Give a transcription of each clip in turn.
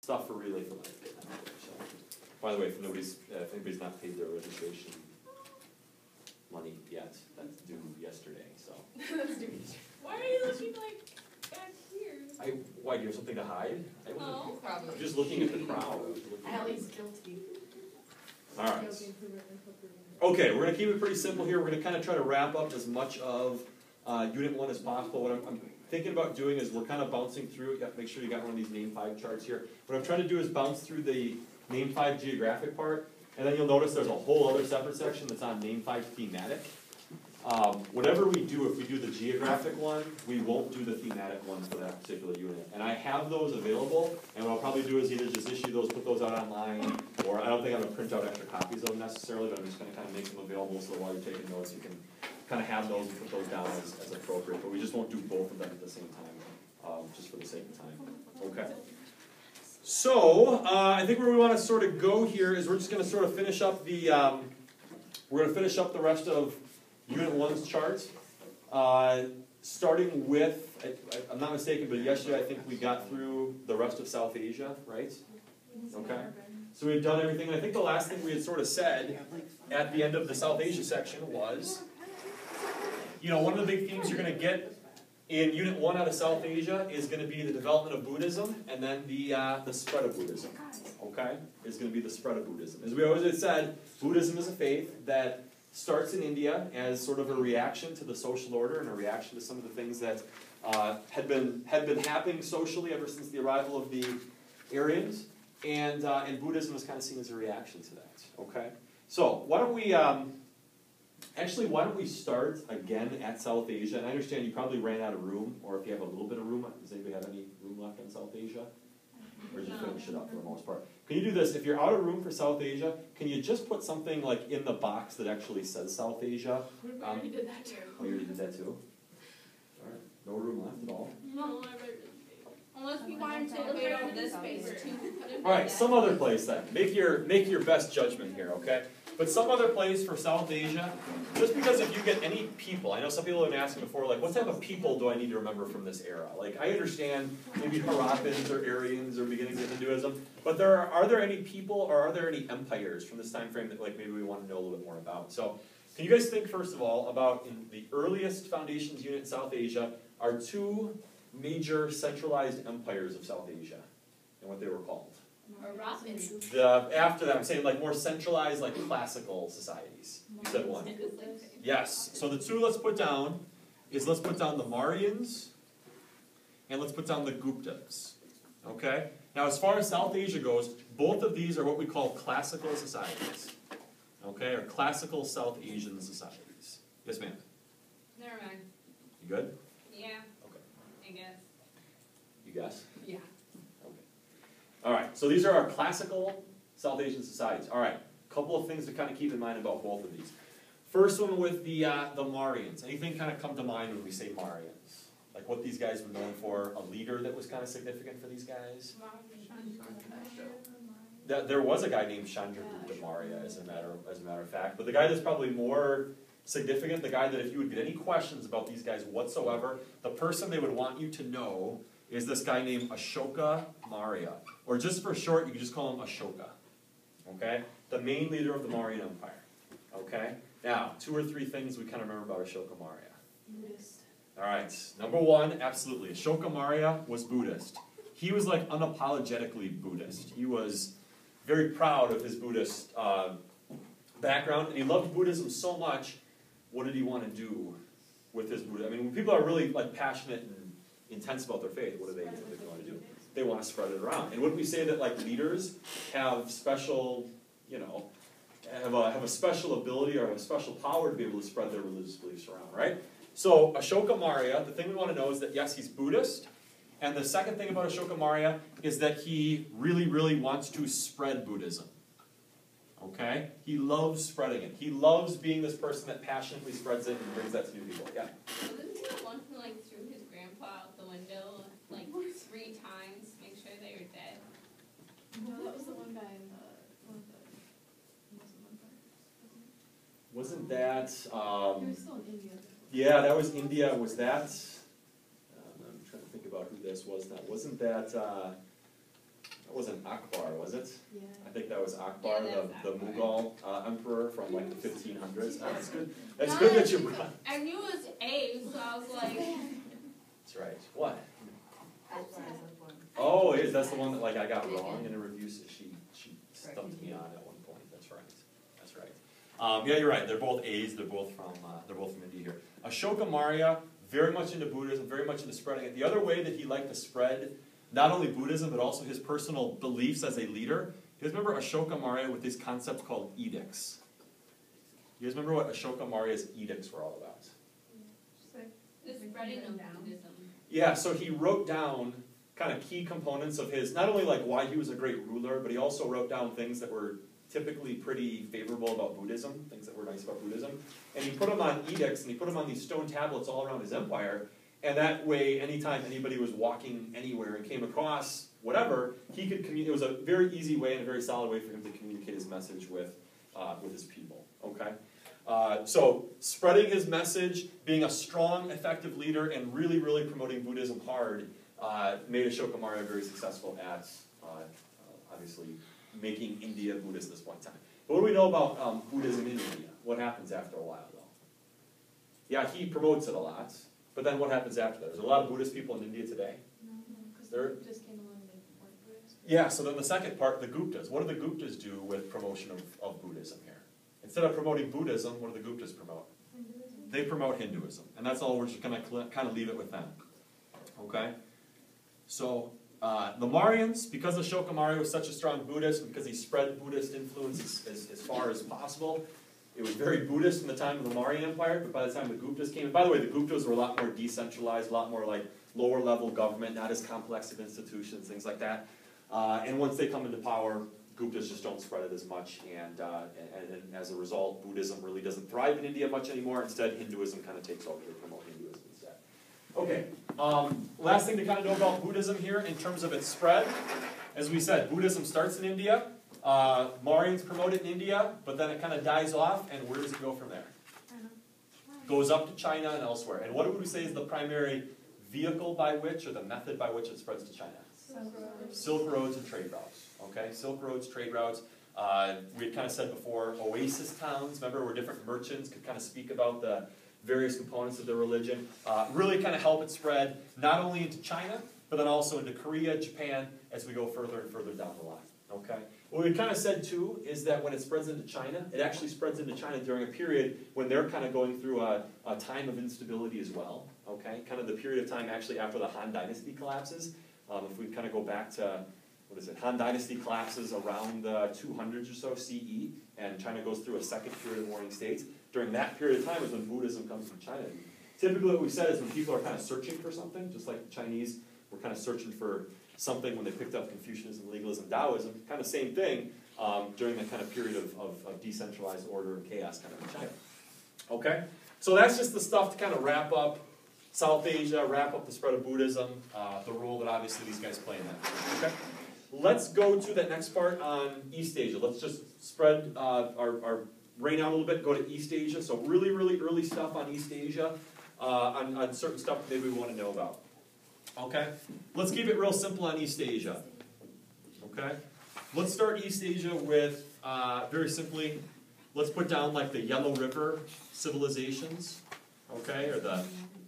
stuff for Relay for Life. So, by the way, if anybody's not paid their registration money yet, that's due yesterday. So. That's due. Why are you looking like back here? Why, do you have something to hide? No, probably. I'm just looking at the crowd. Allie's guilty. All right. Okay, we're going to keep it pretty simple here. We're going to kind of try to wrap up as much of Unit 1 as possible. What I'm thinking about doing is we're kind of bouncing through. You have to make sure you got one of these Name 5 charts here. What I'm trying to do is bounce through the Name 5 geographic part, and then you'll notice there's a whole other separate section that's on Name 5 thematic. Whatever we do, if we do the geographic one, we won't do the thematic one for that particular unit. And I have those available, and what I'll probably do is either just issue those, put those out online, or I don't think I'm going to print out extra copies of them necessarily, but I'm just going to kind of make them available so while you're taking notes, you can kind of have those and put those down as appropriate. But we just won't do both of them at the same time, just for the sake of time. Okay. So, I think where we want to sort of go here is we're just going to sort of finish up the, we're going to finish up the rest of Unit 1's chart, starting with, I'm not mistaken, but yesterday I think we got through the rest of South Asia, right? Okay. So we've done everything, and I think the last thing we had sort of said at the end of the South Asia section was, you know, one of the big themes you're going to get in Unit 1 out of South Asia is going to be the development of Buddhism, and then the spread of Buddhism, okay? Is going to be the spread of Buddhism. As we always said, Buddhism is a faith that starts in India as sort of a reaction to the social order and a reaction to some of the things that had been happening socially ever since the arrival of the Aryans, and Buddhism is kind of seen as a reaction to that. Okay, so why don't we why don't we start again at South Asia? And I understand you probably ran out of room, or if you have a little bit of room, does anybody have any room left in South Asia? Or just finish it up for the most part. Can you do this? If you're out of room for South Asia, can you just put something like in the box that actually says South Asia? We already did that too. Oh, you already did that too? Alright, no room left at all? No, I read it. Unless we want to take away all this space too. Alright, some other place then. Make your best judgment here, okay? But some other place for South Asia, just because if you get any people, I know some people have been asking before, like, what type of people do I need to remember from this era? Like, I understand maybe Harappans or Aryans or beginnings of Hinduism, but are there any people or are there any empires from this time frame that like maybe we want to know a little bit more about? So, can you guys think first of all about in the earliest foundations unit in South Asia are two major centralized empires of South Asia and what they were called? After that, I'm saying like more centralized, like classical societies. You said one. Yes. So the two let's put down is let's put down the Mauryans and let's put down the Guptas. Okay? Now as far as South Asia goes, both of these are what we call classical societies. Okay? Or classical South Asian societies. Yes, ma'am? Never mind. You good? Yeah. Okay. I guess. You guess? Yeah. All right, so these are our classical South Asian societies. All right, a couple of things to kind of keep in mind about both of these. First one with the Mauryans. Anything kind of come to mind when we say Mauryans? Like what these guys were known for, a leader that was kind of significant for these guys? There was a guy named Chandragupta Maurya, as a matter of fact. But the guy that's probably more significant, the guy that if you would get any questions about these guys whatsoever, the person they would want you to know is this guy named Ashoka Maurya. Or just for short, you can just call him Ashoka. Okay? The main leader of the Mauryan Empire. Okay? Now, 2 or 3 things we kind of remember about Ashoka Maurya. Buddhist. Alright, number 1, absolutely. Ashoka Maurya was Buddhist. He was like unapologetically Buddhist. He was very proud of his Buddhist background, and he loved Buddhism so much, what did he want to do with his Buddhism? I mean, when people are really like passionate and intense about their faith, what do they want to do? They want to spread it around. And wouldn't we say that like leaders have special, you know, have a special ability or have a special power to be able to spread their religious beliefs around, right? So Ashoka Maurya, the thing we want to know is that yes, he's Buddhist, and the second thing about Ashoka Maurya is that he really, really wants to spread Buddhism. Okay? He loves spreading it. He loves being this person that passionately spreads it and brings that to new people. Yeah? Wasn't he the one who like threw his grandpa out the window like 3 times, make sure they were dead? No, that was the one guy in one of the Muslim empires. Wasn't that... he was still in India. Yeah, that was India. Was that... I'm trying to think about who this was now. Wasn't that... It wasn't Akbar, was it? Yeah. I think that was Akbar, Yeah, that was the Akbar. Mughal emperor from like the 1500s. That's good. That's No, good that you brought. I knew it was A, so I was like, That's right. What? Oh, it is. That's the one that like I got wrong in a review. So she stumped me on at one point. That's right. That's right. Yeah, you're right. They're both A's. They're both from India here. Ashoka Maurya, very much into Buddhism, very much into spreading it. The other way that he liked to spread not only Buddhism but also his personal beliefs as a leader. You guys remember Ashoka Maurya with these concepts called edicts? You guys remember what Ashoka Maurya's edicts were all about? the spreading of Buddhism. Yeah, so he wrote down kind of key components of his, not only like why he was a great ruler, but he also wrote down things that were typically pretty favorable about Buddhism, things that were nice about Buddhism. And he put them on edicts, and he put them on these stone tablets all around his empire. And that way, anytime anybody was walking anywhere and came across whatever, he could communicate. It was a very easy way and a very solid way for him to communicate his message with his people. Okay? So spreading his message, being a strong, effective leader, and really, really promoting Buddhism hard made Ashoka Maurya very successful at, obviously, making India Buddhist at this point in time. But what do we know about Buddhism in India? What happens after a while, though? Yeah, he promotes it a lot, but then what happens after that? There's a lot of Buddhist people in India today. No, because They're- they just came along and they weren't Buddhist. Yeah, so then the second part, the Guptas. What do the Guptas do with promotion of Buddhism here? Instead of promoting Buddhism, what do the Guptas promote? Hinduism. They promote Hinduism, and that's all. We're just going to kind of leave it with them. Okay? So, the Mauryans, because Ashoka Maurya was such a strong Buddhist, because he spread Buddhist influence as far as possible, it was very Buddhist in the time of the Maurya Empire, but by the time the Guptas came, and by the way, the Guptas were a lot more decentralized, a lot more like lower level government, not as complex of institutions, things like that. And once they come into power, Guptas just don't spread it as much, and as a result, Buddhism really doesn't thrive in India much anymore. Instead, Hinduism kind of takes over. They promote Hinduism instead. Okay, last thing to kind of know about Buddhism here in terms of its spread. As we said, Buddhism starts in India. Mauryans promote it in India, but then it kind of dies off, and where does it go from there? Goes up to China and elsewhere. And what would we say is the primary vehicle by which, or the method by which it spreads to China? Silk roads and trade routes. Okay, silk roads, trade routes. We had kind of said before, oasis towns, remember, where different merchants could kind of speak about the various components of their religion. Really kind of help it spread not only into China, but then also into Korea, Japan, as we go further and further down the line. Okay? What we kind of said too is that when it spreads into China, it actually spreads into China during a period when they're kind of going through a time of instability as well. Okay? Kind of the period of time actually after the Han Dynasty collapses. If we kind of go back to, what is it, Han Dynasty collapses around the 200s or so CE, and China goes through a second period of warring states. During that period of time is when Buddhism comes from China. Typically what we said is when people are kind of searching for something, just like the Chinese were kind of searching for something when they picked up Confucianism, legalism, Taoism, kind of same thing during that kind of period of decentralized order and chaos kind of in China. Okay? So that's just the stuff to kind of wrap up South Asia, wrap up the spread of Buddhism, the role that obviously these guys play in that. Okay? Let's go to the next part on East Asia. Let's just spread our brain out a little bit, go to East Asia. So really, really early stuff on East Asia, on certain stuff that maybe we want to know about. Okay? Let's keep it real simple on East Asia. Okay? Let's start East Asia with, very simply, let's put down like the Yellow River civilizations. Okay? Or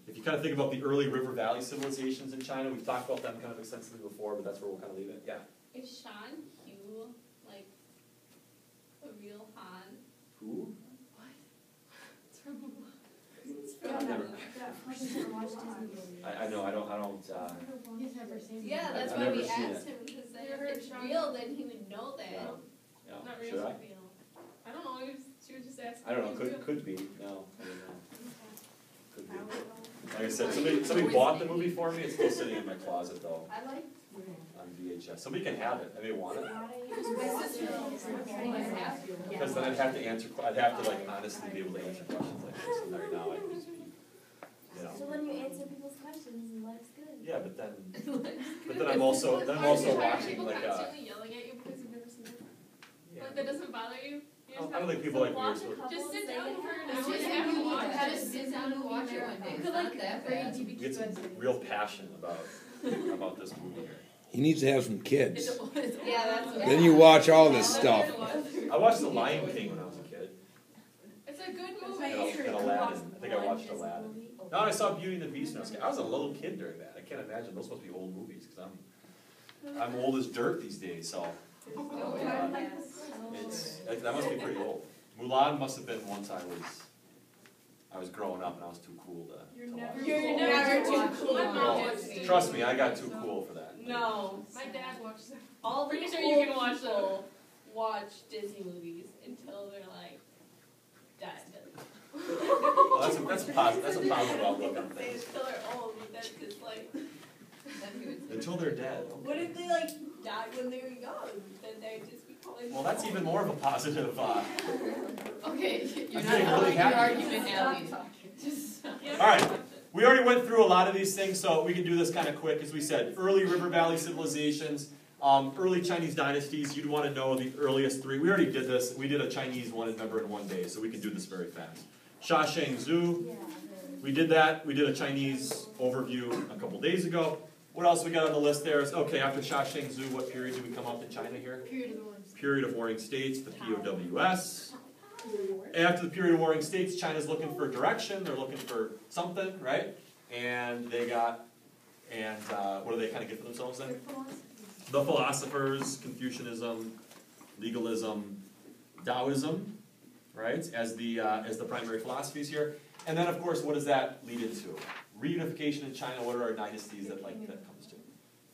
if you kind of think about the early River Valley civilizations in China, we've talked about them kind of extensively before, but that's where we'll kind of leave it. Yeah? Is Shan Yu like a real Han? Who? It's from I've never, watched Disney movies. I know, I don't, He's never seen it. Yeah, that's I've why never we seen asked him, because then Never if heard it's Shan. real, then he would know that. no, no, Not real, should I? it's real. I don't know, she was just asking. I don't know, if it's real. could be, no, I don't know. Could be. Like I said, somebody bought the movie for me, it's still sitting in my closet though, I like on VHS. Somebody can have it, I may want it. Yeah. Because then I'd have to like honestly be able to answer questions like this, and right now I can just be, you So know. when you answer people's questions, life's good. Yeah, but then I'm also watching People like constantly yelling at you because you've never seen it. yeah. Like that doesn't bother you? I don't think people like weird stuff. Just sit down for an It's hour just and have a watch. Just sit down and watch it one day. Could like that bad. Get some real passion about this movie here. He needs to have some kids. Yeah, that's. Then you watch all this stuff. I watched The Lion King when I was a kid. It's a good And movie. Aladdin. I think I watched Aladdin. No, I saw Beauty and the Beast when I was a kid. I was a little kid during that. I can't imagine. Those must be old movies because I'm old as dirt these days. So that must be pretty old. Mulan must have been once I was growing up and I was too cool to watch. You're never too cool. My mom watched it. Trust me, I got too cool for that. No, my dad watches it. All the Pretty sure cool you can watch people. watch Disney movies until they're like dead. Well, that's a positive outlook on They things. until they're old, but that's just like. Until they're dead. What if they like died when they were young? Then they'd just be calling. Well, that's even more of a positive. Okay, you're I'm not getting really following your happy. argument, Ellie. Just All right. We already went through a lot of these things, so we can do this kind of quick. As we said, early river valley civilizations, early Chinese dynasties. You'd want to know the earliest three. We already did this. We did a Chinese one, remember, in one day, so we can do this very fast. Sha Shang Zhu. We did that. We did a Chinese overview a couple days ago. What else we got on the list there is, okay, after Sha Shang Zhu, what period did we come up in China here? Period of Warring States, the POWS. After the period of Warring States, China's looking for direction. They're looking for something, right? And they got, what do they kind of get for themselves then? The philosophers, Confucianism, legalism, Taoism, right? As the primary philosophies here. And then, of course, what does that lead into? Reunification in China. What are our dynasties that comes to?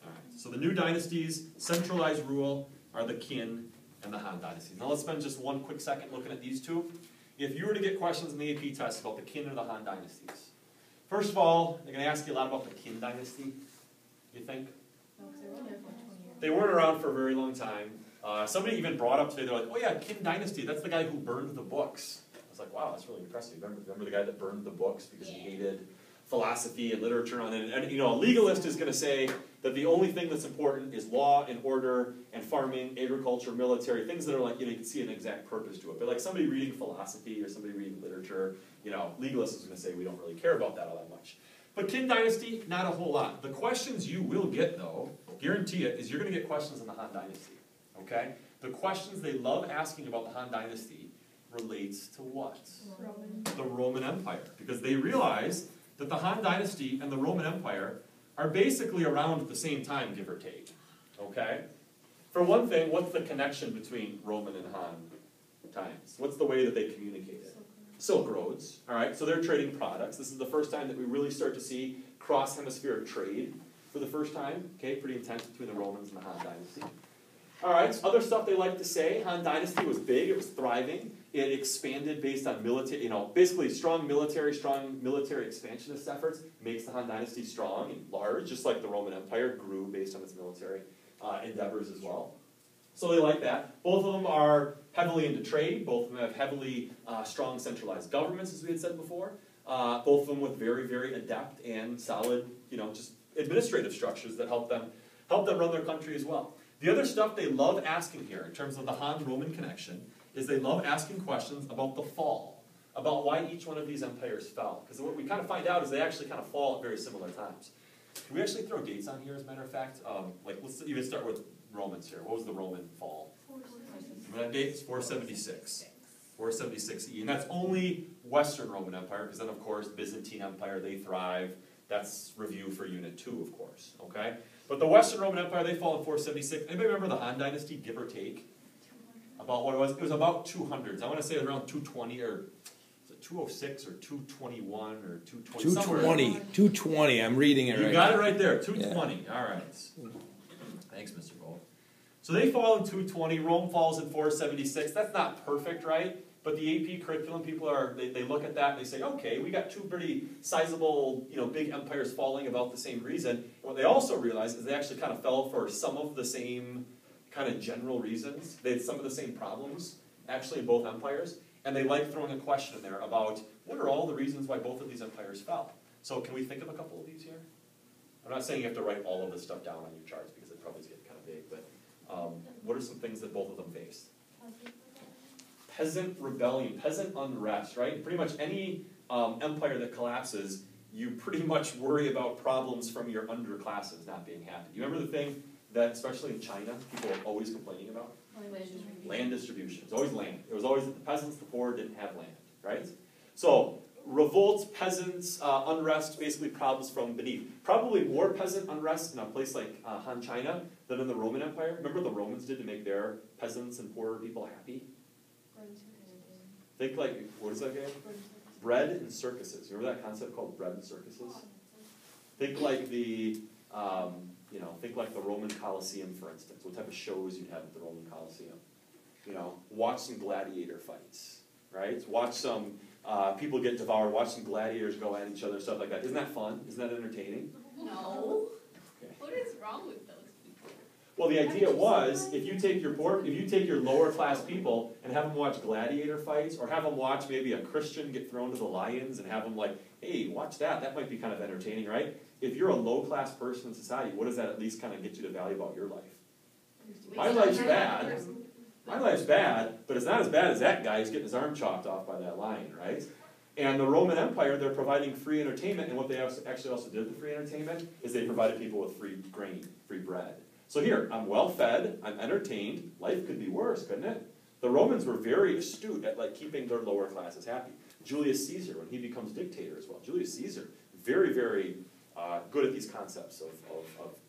All right. So the new dynasties, centralized rule, are the Qin and the Han dynasties. Now let's spend just one quick second looking at these two. If you were to get questions in the AP test about the Qin or the Han dynasties, first of all, they're going to ask you a lot about the Qin dynasty, you think? They weren't around for a very long time. Somebody even brought up today, they're like, oh yeah, Qin dynasty, that's the guy who burned the books. I was like, wow, that's really impressive. Remember the guy that burned the books because he hated philosophy and literature on it? And you know, a legalist is going to say that the only thing that's important is law and order and farming, agriculture, military, things that are like, you know, you can see an exact purpose to it. But like somebody reading philosophy or somebody reading literature, you know, legalist is going to say we don't really care about that all that much. But Qin dynasty, not a whole lot. The questions you will get, though, guarantee it, is you're going to get questions on the Han dynasty. Okay? The questions they love asking about the Han dynasty relates to what? The Roman Empire. Because they realize that the Han dynasty and the Roman Empire are basically around at the same time, give or take. Okay? For one thing, what's the connection between Roman and Han times? What's the way that they communicated? Silk roads. All right, so they're trading products. This is the first time that we really start to see cross-hemispheric trade for the first time. Okay, pretty intense between the Romans and the Han dynasty. All right, so other stuff they like to say. Han dynasty was big. It was thriving. It expanded based on military, you know, basically strong military expansionist efforts makes the Han dynasty strong and large, just like the Roman Empire grew based on its military endeavors as well. So they like that. Both of them are heavily into trade. Both of them have heavily strong centralized governments, as we had said before. Both of them with very, very adept and solid, you know, just administrative structures that help them run their country as well. The other stuff they love asking here, in terms of the Han-Roman connection, is they love asking questions about the fall, about why each one of these empires fell. Because what we kind of find out is they actually kind of fall at very similar times. Can we actually throw dates on here, as a matter of fact? Like, let's even start with Romans here. What was the Roman fall? Remember that date? It's 476. 476 E. And that's only Western Roman Empire, because then, of course, Byzantine Empire, they thrive. That's review for Unit 2, of course. Okay? But the Western Roman Empire, they fall in 476. Anybody remember the Han Dynasty, give or take? About what it was? It was about 200s. I want to say it was around 220, or is it 206, or 221, or 220? 220. 220. I'm reading it right now. You got it right there. 220. Yeah. All right. Thanks, Mr. Bolt. So they fall in 220. Rome falls in 476. That's not perfect, right? But the AP curriculum people they look at that and they say, okay, we got two pretty sizable, you know, big empires falling about the same reason. And what they also realize is they actually kind of fell for some of the same kind of general reasons. They had some of the same problems, actually, in both empires. And they like throwing a question in there about what are all the reasons why both of these empires fell. So can we think of a couple of these here? I'm not saying you have to write all of this stuff down on your charts because it probably gets kind of big, but what are some things that both of them faced? Peasant rebellion, peasant unrest, right? Pretty much any empire that collapses, you pretty much worry about problems from your underclasses not being happy. You remember the thing that, especially in China, people are always complaining about? Land distribution. It's always land. It was always that the peasants, the poor, didn't have land, right? So, revolts, peasants, unrest, basically problems from beneath. Probably more peasant unrest in a place like Han China than in the Roman Empire. Remember what the Romans did to make their peasants and poorer people happy? Think like, what is that game? Bread and circuses. You remember that concept called bread and circuses? Think like the, think like the Roman Colosseum, for instance. What type of shows you'd have at the Roman Colosseum? Watch some gladiator fights, right? Watch some people get devoured, watch some gladiators go at each other, stuff like that. Isn't that fun? Isn't that entertaining? No. Okay. What is wrong with those people? Well, the idea was, if you take your lower class people and have them watch gladiator fights, or have them watch maybe a Christian get thrown to the lions, and have them like, hey, watch that. That might be kind of entertaining, right? If you're a low class person in society, what does that at least kind of get you to value about your life? My life's bad. My life's bad, but it's not as bad as that guy who's getting his arm chopped off by that lion, right? And the Roman Empire, they're providing free entertainment, and what they actually also did with free entertainment is they provided people with free grain, free bread. So here, I'm well fed, I'm entertained, life could be worse, couldn't it? The Romans were very astute at like keeping their lower classes happy. Julius Caesar, when he becomes dictator as well, Julius Caesar, very, very good at these concepts of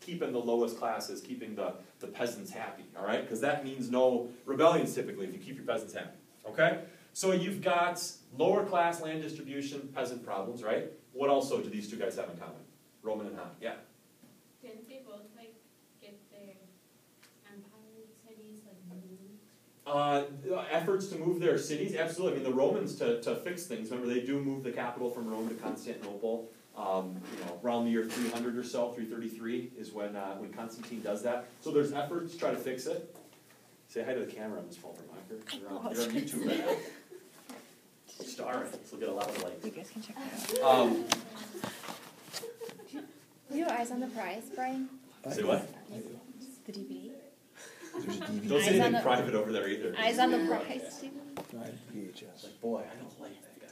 keeping the lowest classes, keeping the peasants happy, all right? Because that means no rebellions typically if you keep your peasants happy, okay? So you've got lower class land distribution, peasant problems, right? What also do these two guys have in common? Roman and Han, yeah? Didn't they both get their empire cities moved? Efforts to move their cities, absolutely. I mean, the Romans to fix things. Remember, they do move the capital from Rome to Constantinople. Around the year 300 or so, 333 is when Constantine does that. So there's efforts to try to fix it. Say hi to the camera on this phone, Reminder. You're on YouTube right now. Star it, so we'll get a lot of likes. You guys can check that out. Do you have eyes on the prize, Brian? Say what? The DVD? There's a DVD. Don't say Eyes on anything the- private over there either. Eyes on the prize. Right, VHS. It's like, boy, I don't like that guy.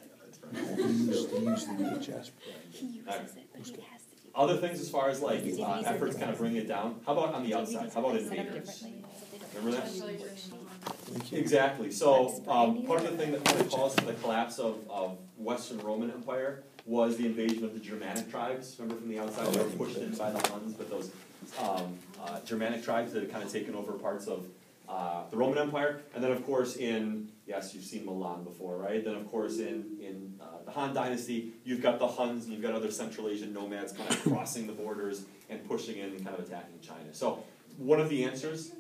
He used the VHS. He uses Alright. it, but he has to do Other things as far as like DVDs are efforts kind of bring it down. How about on the outside? How about set up invaders? differently, so they don't Remember that? show you worksheet. Exactly. So part of the thing that kind of caused the collapse of Western Roman Empire was the invasion of the Germanic tribes. Remember from the outside, they were pushed in by the Huns, but those Germanic tribes that had kind of taken over parts of the Roman Empire. And then of course yes, you've seen Milan before, right? Then of course in the Han Dynasty, you've got the Huns and you've got other Central Asian nomads kind of crossing the borders and pushing in and kind of attacking China. So one of the answers,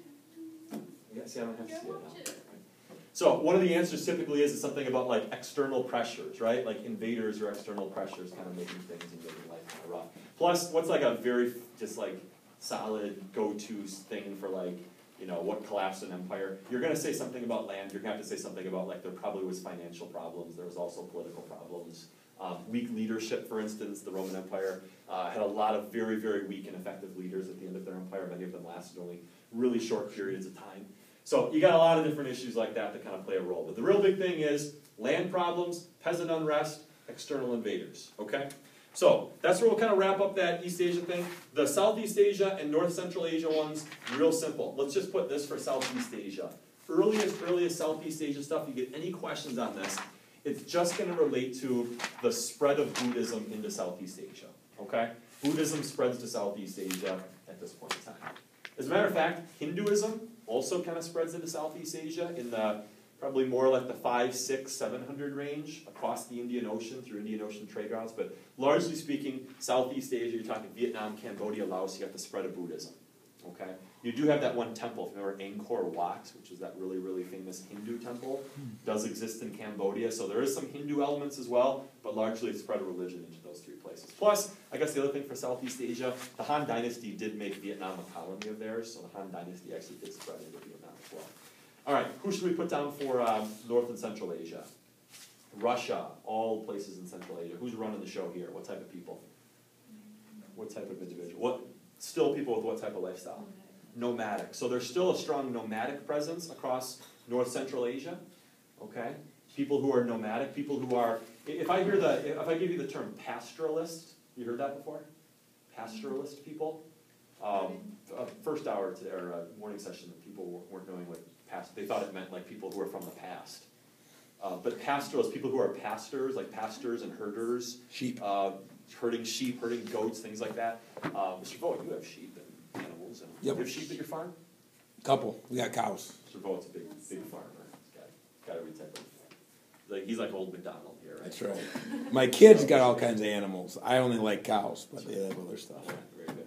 see, I don't have to see it now. So one of the answers typically is something about like external pressures, right? Like invaders or external pressures kind of making things and making life kind of rough. Plus, what's like a very just like solid go-to thing for like, what collapsed an empire? You're going to say something about land. You're going to have to say something about like there probably was financial problems. There was also political problems. Weak leadership, for instance. The Roman Empire had a lot of very, very weak and effective leaders at the end of their empire. Many of them lasted only really short periods of time. So you got a lot of different issues like that that kind of play a role. But the real big thing is land problems, peasant unrest, external invaders, okay? So that's where we'll kind of wrap up that East Asia thing. The Southeast Asia and North Central Asia ones, real simple. Let's just put this for Southeast Asia. Earliest Southeast Asia stuff, you get any questions on this, it's just going to relate to the spread of Buddhism into Southeast Asia, okay? Buddhism spreads to Southeast Asia at this point in time. As a matter of fact, Hinduism also kind of spreads into Southeast Asia in the probably more like the 500, 600, 700 range across the Indian Ocean through Indian Ocean trade routes. But largely speaking, Southeast Asia, you're talking Vietnam, Cambodia, Laos, you got the spread of Buddhism. Okay? You do have that one temple, if you remember Angkor Wat, which is that really, really famous Hindu temple, does exist in Cambodia. So there is some Hindu elements as well, but largely it's spread of religion into those three places. Plus, I guess the other thing for Southeast Asia, the Han Dynasty did make Vietnam a colony of theirs, so the Han Dynasty actually did spread into Vietnam as well. All right, who should we put down for North and Central Asia? Russia, all places in Central Asia. Who's running the show here? What type of people? What type of individual? Still people with what type of lifestyle? Nomadic. So there's still a strong nomadic presence across North Central Asia. Okay, people who are nomadic, people who are. If I give you the term pastoralist, you heard that before? Pastoralist people. first hour to our morning session, people weren't knowing what past, they thought it meant like people who are from the past. But pastoralists, people who are pastors, like pastors and herders. Sheep. Herding sheep, herding goats, things like that. Mr. Vogt, you have sheep and animals. And Yep. You have sheep at your farm? Couple, we got cows. Mr. Vogt's a big farmer. He's got every type of, like, he's like old McDonald here, right? That's right. My kids got all kinds of animals. I only like cows, but they have other stuff. Yeah, very good.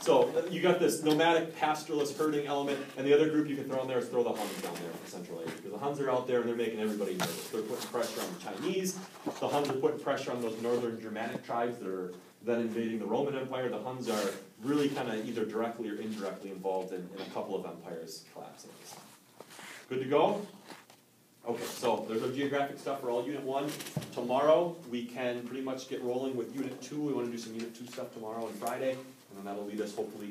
So you got this nomadic pastoralist herding element, and the other group you can throw in there is throw the Huns down there from Central Asia, because the Huns are out there and they're making everybody nervous. They're putting pressure on the Chinese. The Huns are putting pressure on those northern Germanic tribes that are then invading the Roman Empire. The Huns are really kind of either directly or indirectly involved in a couple of empires collapsing. Good to go? Okay, so there's our geographic stuff for all Unit 1. Tomorrow, we can pretty much get rolling with Unit 2. We want to do some Unit 2 stuff tomorrow and Friday, and then that'll lead us hopefully